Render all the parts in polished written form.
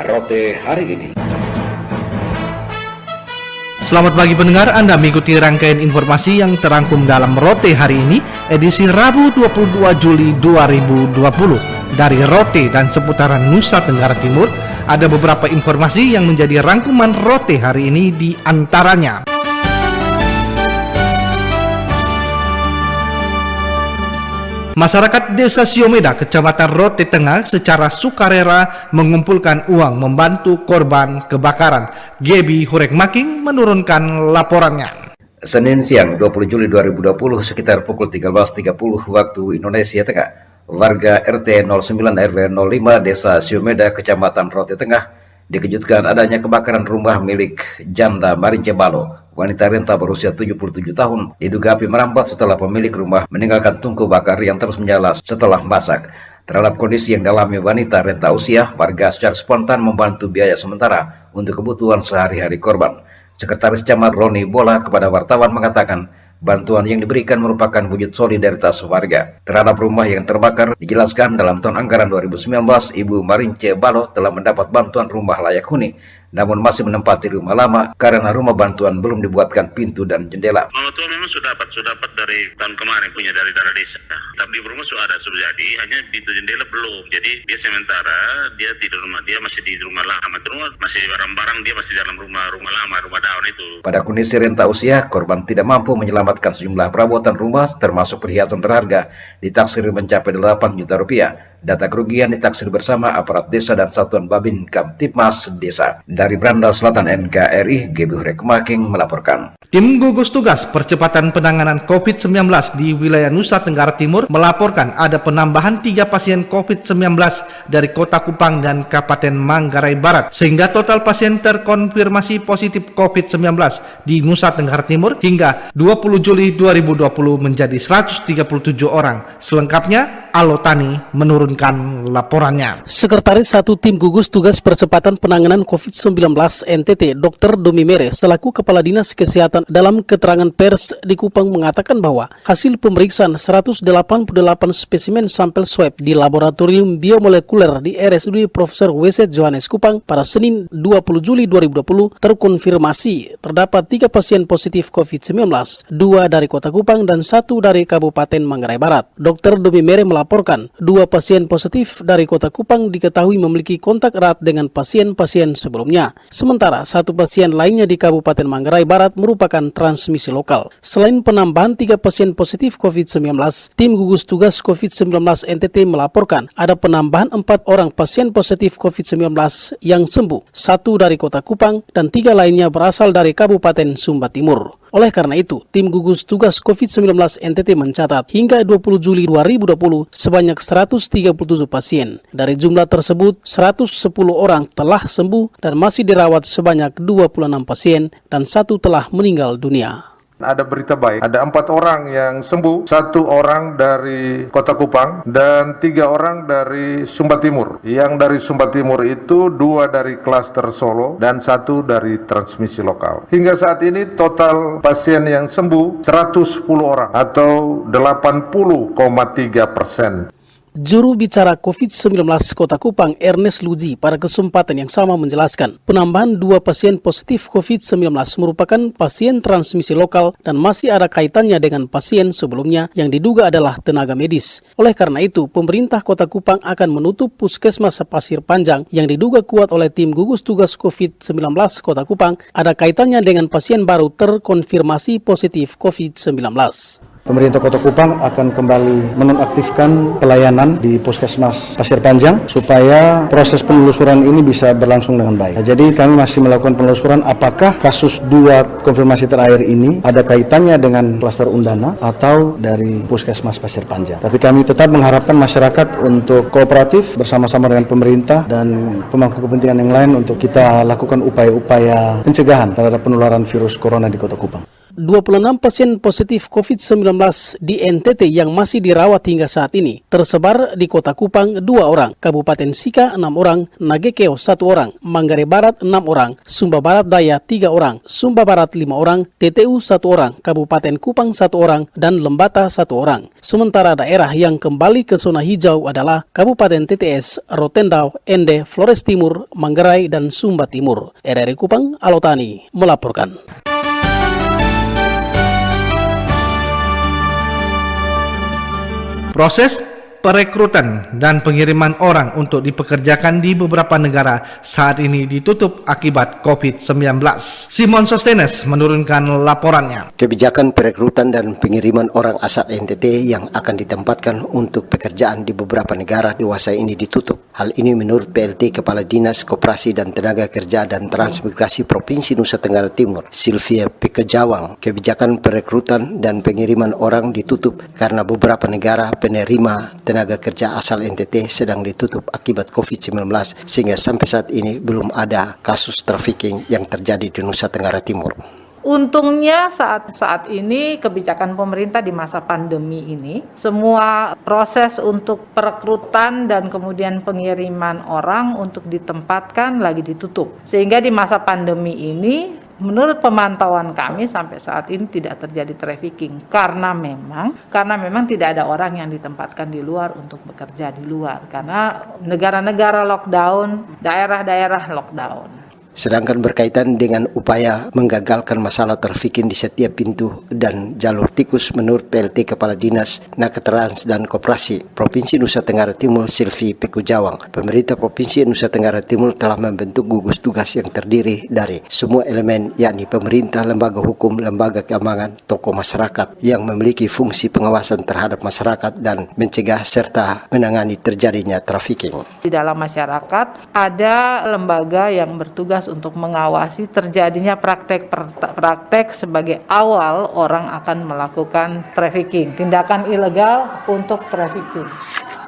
Rote hari ini. Selamat pagi pendengar, Anda mengikuti rangkaian informasi yang terangkum dalam Rote hari ini, edisi Rabu 22 Juli 2020. Dari Rote dan seputaran Nusa Tenggara Timur, ada beberapa informasi yang menjadi rangkuman Rote hari ini di antaranya. Masyarakat Desa Siomeda, Kecamatan Rote Tengah secara sukarela mengumpulkan uang membantu korban kebakaran. Gebi Hurekmaking menurunkan laporannya. Senin siang 20 Juli 2020 sekitar pukul 13.30 waktu Indonesia Tengah, warga RT 09 RW 05 Desa Siomeda, Kecamatan Rote Tengah dikejutkan adanya kebakaran rumah milik janda Marince Balo, wanita renta berusia 77 tahun. Diduga api merambat setelah pemilik rumah meninggalkan tungku bakar yang terus menyala setelah masak. Terhadap kondisi yang dialami wanita renta usia, warga secara spontan membantu biaya sementara untuk kebutuhan sehari-hari korban. Sekretaris Camat Roni Bola kepada wartawan mengatakan, bantuan yang diberikan merupakan wujud solidaritas warga. Terhadap rumah yang terbakar, dijelaskan dalam tahun anggaran 2019, Ibu Marince Balo telah mendapat bantuan rumah layak huni, namun masih menempati rumah lama karena rumah bantuan belum dibuatkan pintu dan jendela. Bantuan memang sudah dapat dari tahun kemarin punya dari desa. Tapi di rumah sudah ada jadi hanya pintu jendela belum. Jadi dia sementara dia tidur rumah, dia masih di rumah lama. Rumah masih barang-barang dia masih dalam rumah lama, rumah daun itu. Pada kondisi renta usia, korban tidak mampu menyelamatkan sejumlah perabotan rumah termasuk perhiasan berharga ditaksir mencapai 8 juta rupiah. Data kerugian ditaksir bersama aparat desa dan Satuan Babin Kamtipmas Desa. Dari Brandal Selatan NKRI, Gebi Hurekmaking melaporkan. Tim gugus tugas percepatan penanganan COVID-19 di wilayah Nusa Tenggara Timur melaporkan ada penambahan 3 pasien COVID-19 dari Kota Kupang dan Kabupaten Manggarai Barat, sehingga total pasien terkonfirmasi positif COVID-19 di Nusa Tenggara Timur hingga 20 Juli 2020 menjadi 137 orang. Selengkapnya, Alotani menurunkan laporannya. Sekretaris 1 Tim Gugus Tugas Percepatan Penanganan COVID-19 NTT, Dr. Domi Mere, selaku Kepala Dinas Kesehatan dalam keterangan pers di Kupang mengatakan bahwa hasil pemeriksaan 188 spesimen sampel swab di Laboratorium Biomolekuler di RSUD Profesor W.C. Johannes Kupang pada Senin 20 Juli 2020 terkonfirmasi terdapat 3 pasien positif COVID-19, 2 dari Kota Kupang dan 1 dari Kabupaten Manggarai Barat. Dr. Domi Mere melaporkan 2 pasien positif dari Kota Kupang diketahui memiliki kontak erat dengan pasien-pasien sebelumnya. Sementara 1 pasien lainnya di Kabupaten Manggarai Barat merupakan transmisi lokal. Selain penambahan 3 pasien positif COVID-19, Tim Gugus Tugas COVID-19 NTT melaporkan ada penambahan 4 orang pasien positif COVID-19 yang sembuh, 1 dari Kota Kupang dan 3 lainnya berasal dari Kabupaten Sumba Timur. Oleh karena itu, Tim Gugus Tugas COVID-19 NTT mencatat hingga 20 Juli 2020 sebanyak 137 pasien. Dari jumlah tersebut, 110 orang telah sembuh dan masih dirawat sebanyak 26 pasien dan 1 telah meninggal dunia. Ada berita baik, ada 4 orang yang sembuh, 1 orang dari Kota Kupang dan 3 orang dari Sumba Timur. Yang dari Sumba Timur itu 2 dari klaster Solo dan 1 dari transmisi lokal. Hingga saat ini total pasien yang sembuh 110 orang atau 80,3%. Juru bicara COVID-19 Kota Kupang, Ernest Luji, pada kesempatan yang sama menjelaskan, penambahan 2 pasien positif COVID-19 merupakan pasien transmisi lokal dan masih ada kaitannya dengan pasien sebelumnya yang diduga adalah tenaga medis. Oleh karena itu, pemerintah Kota Kupang akan menutup Puskesmas Pasir Panjang yang diduga kuat oleh Tim Gugus Tugas COVID-19 Kota Kupang ada kaitannya dengan pasien baru terkonfirmasi positif COVID-19. Pemerintah Kota Kupang akan kembali menonaktifkan pelayanan di Puskesmas Pasir Panjang supaya proses penelusuran ini bisa berlangsung dengan baik. Jadi kami masih melakukan penelusuran apakah kasus 2 konfirmasi terakhir ini ada kaitannya dengan klaster Undana atau dari Puskesmas Pasir Panjang. Tapi kami tetap mengharapkan masyarakat untuk kooperatif bersama-sama dengan pemerintah dan pemangku kepentingan yang lain untuk kita lakukan upaya-upaya pencegahan terhadap penularan virus corona di Kota Kupang. 26 pasien positif COVID-19 di NTT yang masih dirawat hingga saat ini tersebar di Kota Kupang 2 orang, Kabupaten Sika 6 orang, Nagekeo 1 orang, Manggarai Barat 6 orang, Sumba Barat Daya 3 orang, Sumba Barat 5 orang, TTU 1 orang, Kabupaten Kupang 1 orang, dan Lembata 1 orang. Sementara daerah yang kembali ke zona hijau adalah Kabupaten TTS, Rotendao, Ende, Flores Timur, Manggarai, dan Sumba Timur. RRI Kupang, Alotani melaporkan. Proses perekrutan dan pengiriman orang untuk dipekerjakan di beberapa negara saat ini ditutup akibat COVID-19. Simon Sostenes menurunkan laporannya. Kebijakan perekrutan dan pengiriman orang asal NTT yang akan ditempatkan untuk pekerjaan di beberapa negara dewasa ini ditutup. Hal ini menurut PLT Kepala Dinas Koperasi dan Tenaga Kerja dan Transmigrasi Provinsi Nusa Tenggara Timur, Sylvia Pikejawang. Kebijakan perekrutan dan pengiriman orang ditutup karena beberapa negara penerima tenaga kerja asal NTT sedang ditutup akibat COVID-19 sehingga sampai saat ini belum ada kasus trafficking yang terjadi di Nusa Tenggara Timur. Untungnya saat ini kebijakan pemerintah di masa pandemi ini, semua proses untuk perekrutan dan kemudian pengiriman orang untuk ditempatkan lagi ditutup. Sehingga di masa pandemi ini, menurut pemantauan kami sampai saat ini tidak terjadi trafficking karena memang tidak ada orang yang ditempatkan di luar untuk bekerja di luar karena negara-negara lockdown, daerah-daerah lockdown. Sedangkan berkaitan dengan upaya menggagalkan masalah trafficking di setiap pintu dan jalur tikus, menurut PLT Kepala Dinas Naketrans dan Koperasi Provinsi Nusa Tenggara Timur, Sylvie Pikejawang, pemerintah Provinsi Nusa Tenggara Timur telah membentuk gugus tugas yang terdiri dari semua elemen, yakni pemerintah, lembaga hukum, lembaga keamanan, tokoh masyarakat yang memiliki fungsi pengawasan terhadap masyarakat dan mencegah serta menangani terjadinya trafficking. Di dalam masyarakat ada lembaga yang bertugas untuk mengawasi terjadinya praktek sebagai awal orang akan melakukan trafficking, tindakan ilegal untuk trafficking.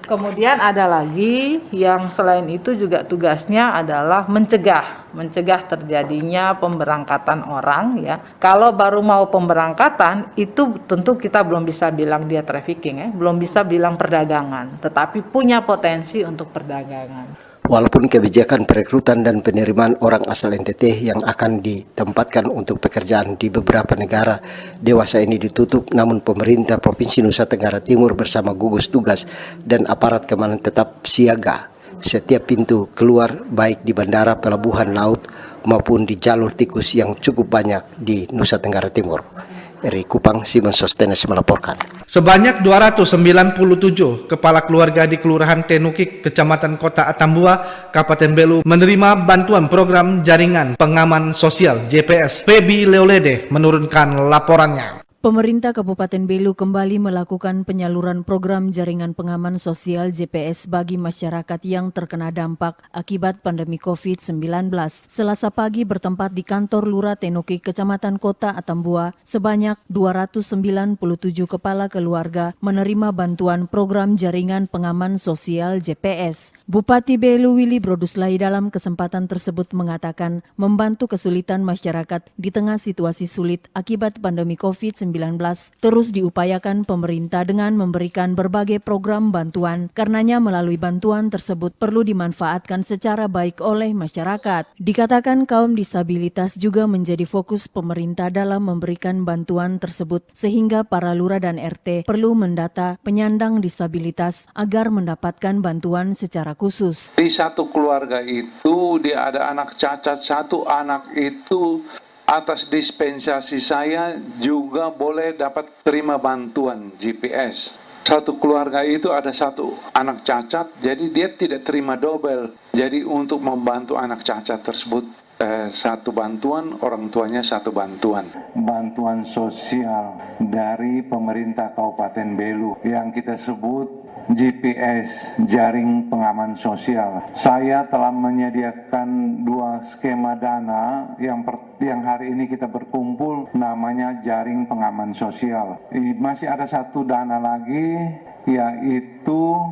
Kemudian ada lagi yang selain itu juga tugasnya adalah mencegah terjadinya pemberangkatan orang ya. Kalau baru mau pemberangkatan itu tentu kita belum bisa bilang dia trafficking belum bisa bilang perdagangan, tetapi punya potensi untuk perdagangan. Walaupun kebijakan perekrutan dan penerimaan orang asal NTT yang akan ditempatkan untuk pekerjaan di beberapa negara dewasa ini ditutup, namun pemerintah Provinsi Nusa Tenggara Timur bersama gugus tugas dan aparat keamanan tetap siaga setiap pintu keluar, baik di bandara, pelabuhan laut maupun di jalur tikus yang cukup banyak di Nusa Tenggara Timur. RRI Kupang, Simon Sostenes melaporkan. Sebanyak 297 kepala keluarga di Kelurahan Tenukik, Kecamatan Kota Atambua, Kabupaten Belu menerima bantuan program jaringan pengaman sosial JPS. Febi Leolede menurunkan laporannya. Pemerintah Kabupaten Belu kembali melakukan penyaluran program jaringan pengaman sosial JPS bagi masyarakat yang terkena dampak akibat pandemi COVID-19. Selasa pagi bertempat di kantor Lurah Tenukik, Kecamatan Kota Atambua, sebanyak 297 kepala keluarga menerima bantuan program jaringan pengaman sosial JPS. Bupati Belu Willy Broduslai dalam kesempatan tersebut mengatakan membantu kesulitan masyarakat di tengah situasi sulit akibat pandemi COVID-19 terus diupayakan pemerintah dengan memberikan berbagai program bantuan. Karenanya melalui bantuan tersebut perlu dimanfaatkan secara baik oleh masyarakat. Dikatakan kaum disabilitas juga menjadi fokus pemerintah dalam memberikan bantuan tersebut sehingga para lurah dan RT perlu mendata penyandang disabilitas agar mendapatkan bantuan secara khusus. Di satu keluarga itu dia ada anak cacat, satu anak itu atas dispensasi saya juga boleh dapat terima bantuan GPS. Satu keluarga itu ada satu anak cacat, jadi dia tidak terima double. Jadi untuk membantu anak cacat tersebut, satu bantuan, orang tuanya satu bantuan. Bantuan sosial dari pemerintah Kabupaten Belu yang kita sebut GPS, jaring pengaman sosial. Saya telah menyediakan 2 skema dana yang hari ini kita berkumpul, namanya jaring pengaman sosial. Masih ada satu dana lagi, yaitu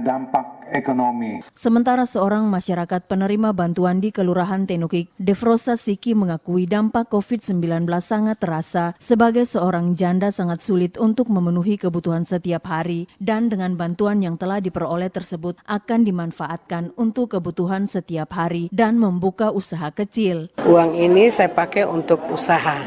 dampak ekonomi. Sementara seorang masyarakat penerima bantuan di Kelurahan Tenukik, Devrosa Siki mengakui dampak COVID-19 sangat terasa. Sebagai seorang janda sangat sulit untuk memenuhi kebutuhan setiap hari dan dengan bantuan yang telah diperoleh tersebut akan dimanfaatkan untuk kebutuhan setiap hari dan membuka usaha kecil. Uang ini saya pakai untuk usaha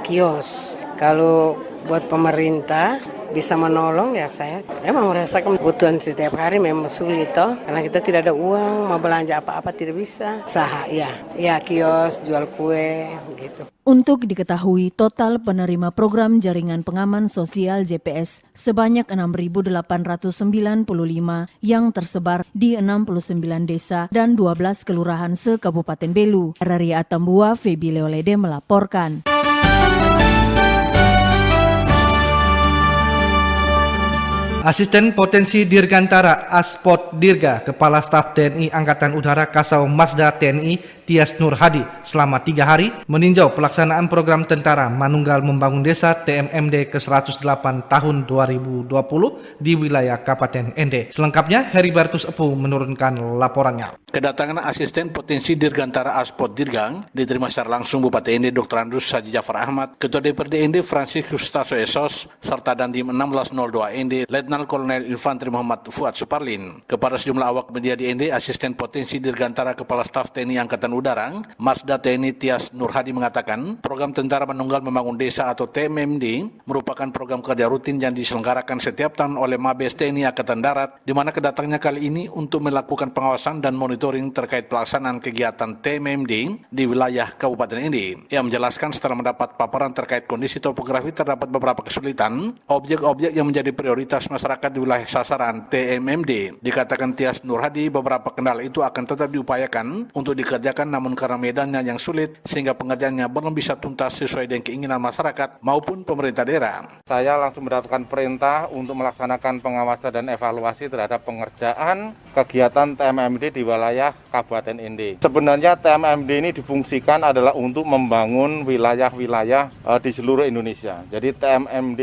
kios. Kalau buat pemerintah bisa menolong ya saya memang merasakan kebutuhan setiap hari memang sulit toh, karena kita tidak ada uang, mau belanja apa-apa tidak bisa. Usaha ya kios, jual kue gitu. Untuk diketahui, total penerima program jaringan pengaman sosial JPS sebanyak 6.895 yang tersebar di 69 desa dan 12 kelurahan se-Kabupaten Belu. Dari Atambua, Febi Leolede melaporkan. Asisten Potensi Dirgantara Aspot Dirga, Kepala Staf TNI Angkatan Udara Kasau Mazda TNI Tias Nur Hadi selama 3 hari meninjau pelaksanaan program Tentara Manunggal Membangun Desa TMMD ke-108 tahun 2020 di wilayah Kabupaten Ende. Selengkapnya, Heribertus Epu menurunkan laporannya. Kedatangan Asisten Potensi Dirgantara Aspot Dirgang diterima secara langsung Bupati Ende Dr. Andrus Haji Jafar Ahmad, Ketua DPRD Ende Francis Gustaso Esos, serta Dandim 1602 Ende Letnan Kolonel Infantri Muhammad Fuad Suparlin. Kepada sejumlah awak media di Ende, Asisten Potensi Dirgantara Kepala Staf TNI Angkatan Udara Mazda TNI Tias Nur Hadi mengatakan, program Tentara Manunggal Membangun Desa atau TMMD merupakan program kerja rutin yang diselenggarakan setiap tahun oleh Mabes TNI Angkatan Darat, di mana kedatangannya kali ini untuk melakukan pengawasan dan monitoring terkait pelaksanaan kegiatan TMMD di wilayah Kabupaten Ende. Ia menjelaskan setelah mendapat paparan terkait kondisi topografi terdapat beberapa kesulitan, objek-objek yang menjadi prioritas masyarakat di wilayah sasaran TMMD. Dikatakan Tias Nur Hadi, beberapa kendala itu akan tetap diupayakan untuk dikerjakan, namun karena medannya yang sulit sehingga pengerjaannya belum bisa tuntas sesuai dengan keinginan masyarakat maupun pemerintah daerah. Saya langsung mendapatkan perintah untuk melaksanakan pengawasan dan evaluasi terhadap pengerjaan kegiatan TMMD di wilayah Kabupaten Ende. Sebenarnya TMMD ini difungsikan adalah untuk membangun wilayah-wilayah di seluruh Indonesia. Jadi TMMD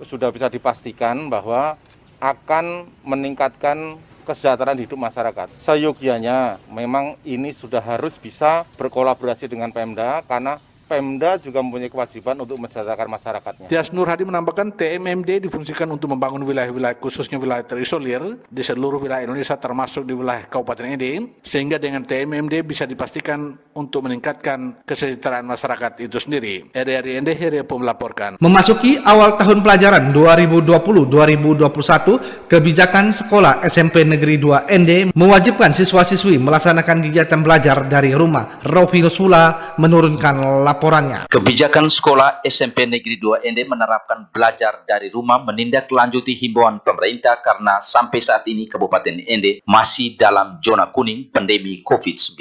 sudah bisa dipastikan bahwa akan meningkatkan kesejahteraan hidup masyarakat. Seyogianya memang ini sudah harus bisa berkolaborasi dengan Pemda, karena Pemda juga mempunyai kewajiban untuk mensejahterakan masyarakatnya. Tias Nur Hadi menambahkan TMMD difungsikan untuk membangun wilayah-wilayah khususnya wilayah terisolir di seluruh wilayah Indonesia termasuk di wilayah Kabupaten Ende, sehingga dengan TMMD bisa dipastikan untuk meningkatkan kesejahteraan masyarakat itu sendiri. RRI Ende, Heriapo melaporkan. Memasuki awal tahun pelajaran 2020-2021, kebijakan sekolah SMP Negeri 2 Ende mewajibkan siswa-siswi melaksanakan kegiatan belajar dari rumah. Rofinus Sula menurunkan laporannya. Kebijakan sekolah SMP Negeri 2 Ende menerapkan belajar dari rumah menindaklanjuti himbauan pemerintah karena sampai saat ini Kabupaten Ende masih dalam zona kuning pandemi COVID-19.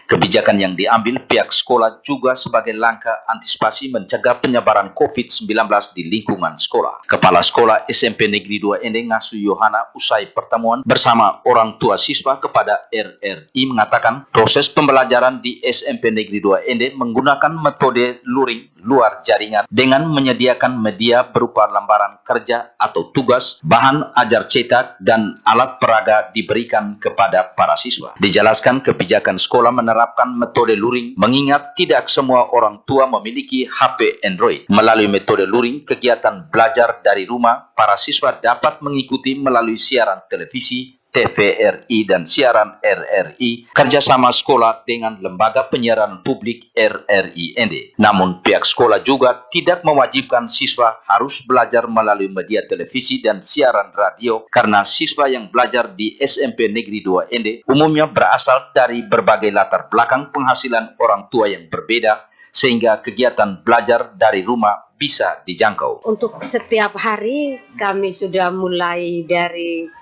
Kebijakan yang diambil pihak sekolah juga sebagai langkah antisipasi mencegah penyebaran COVID-19 di lingkungan sekolah. Kepala Sekolah SMP Negeri 2 Ende Ngasu Yohana usai pertemuan bersama orang tua siswa kepada RRI mengatakan proses pembelajaran di SMP Negeri 2 Ende menggunakan metode luring luar jaringan dengan menyediakan media berupa lembaran kerja atau tugas, bahan ajar cetak, dan alat peraga diberikan kepada para siswa. Dijelaskan kebijakan sekolah menerapkan metode luring mengingat tidak semua orang tua memiliki HP Android. Melalui metode luring, kegiatan belajar dari rumah, para siswa dapat mengikuti melalui siaran televisi, TVRI dan siaran RRI kerjasama sekolah dengan lembaga penyiaran publik RRI Ende. Namun pihak sekolah juga tidak mewajibkan siswa harus belajar melalui media televisi dan siaran radio karena siswa yang belajar di SMP Negeri 2 Ende umumnya berasal dari berbagai latar belakang penghasilan orang tua yang berbeda sehingga kegiatan belajar dari rumah bisa dijangkau. Untuk setiap hari kami sudah mulai dari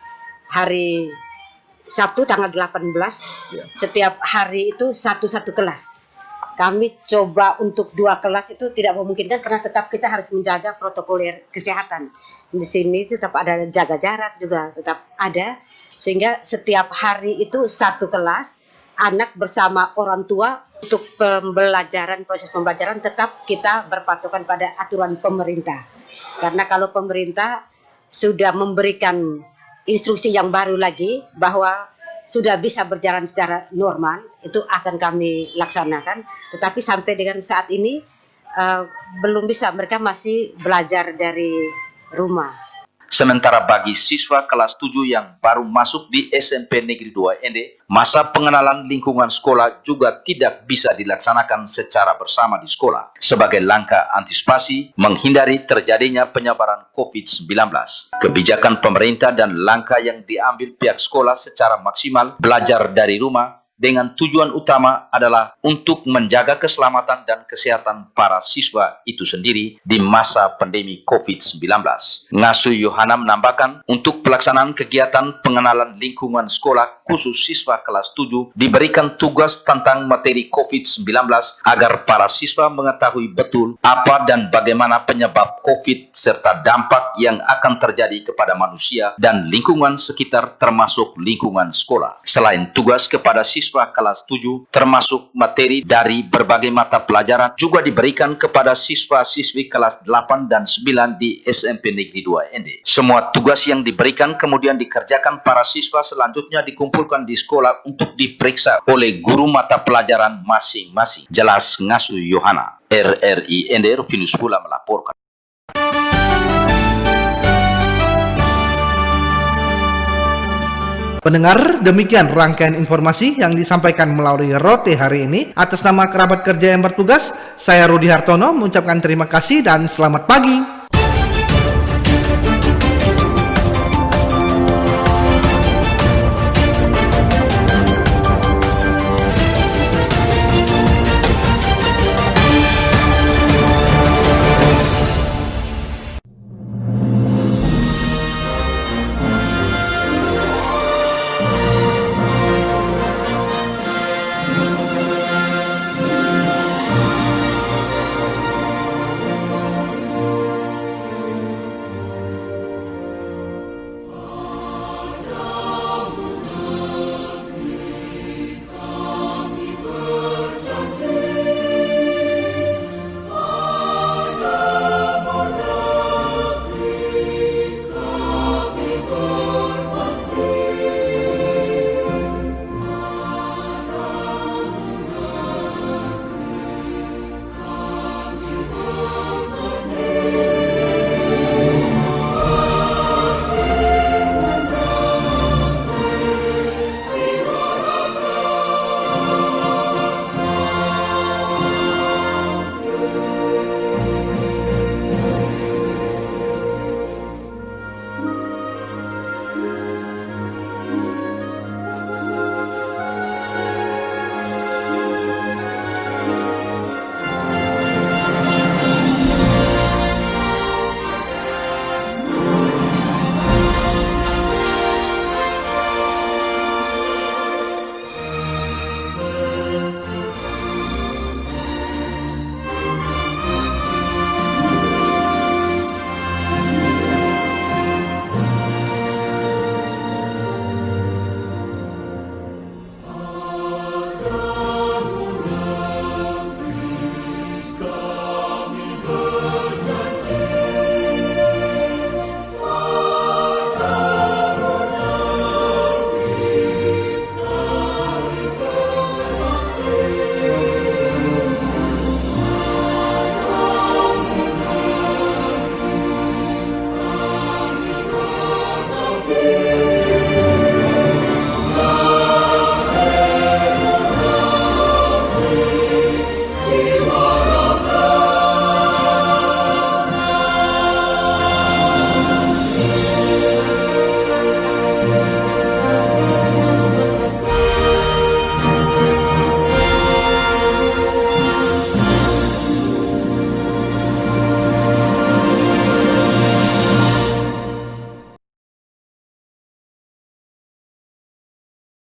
hari Sabtu tanggal 18, setiap hari itu satu kelas. Kami coba untuk 2 kelas itu tidak memungkinkan karena tetap kita harus menjaga protokol kesehatan. Di sini tetap ada jaga jarak juga tetap ada, sehingga setiap hari itu 1 kelas, anak bersama orang tua untuk proses pembelajaran tetap kita berpatokan pada aturan pemerintah. Karena kalau pemerintah sudah memberikan instruksi yang baru lagi bahwa sudah bisa berjalan secara normal, itu akan kami laksanakan. Tetapi sampai dengan saat ini belum bisa, mereka masih belajar dari rumah. Sementara bagi siswa kelas 7 yang baru masuk di SMP Negeri 2 Ende, masa pengenalan lingkungan sekolah juga tidak bisa dilaksanakan secara bersama di sekolah sebagai langkah antisipasi menghindari terjadinya penyebaran COVID-19. Kebijakan pemerintah dan langkah yang diambil pihak sekolah secara maksimal belajar dari rumah dengan tujuan utama adalah untuk menjaga keselamatan dan kesehatan para siswa itu sendiri di masa pandemi COVID-19. Ngasuh Yohana menambahkan, untuk pelaksanaan kegiatan pengenalan lingkungan sekolah khusus siswa kelas 7 diberikan tugas tentang materi COVID-19 agar para siswa mengetahui betul apa dan bagaimana penyebab COVID serta dampak yang akan terjadi kepada manusia dan lingkungan sekitar termasuk lingkungan sekolah. Selain tugas kepada siswa kelas 7 termasuk materi dari berbagai mata pelajaran juga diberikan kepada siswa-siswi kelas 8 dan 9 di SMP Negeri 2 Ende. Semua tugas yang diberikan kemudian dikerjakan para siswa selanjutnya dikumpulkan di sekolah untuk diperiksa oleh guru mata pelajaran masing-masing. Jelas Ngasuh Yohana. RRI Ende, Rufinus Pula melaporkan. Pendengar, demikian rangkaian informasi yang disampaikan melalui Rote hari ini. Atas nama kerabat kerja yang bertugas, saya Rudi Hartono mengucapkan terima kasih dan selamat pagi.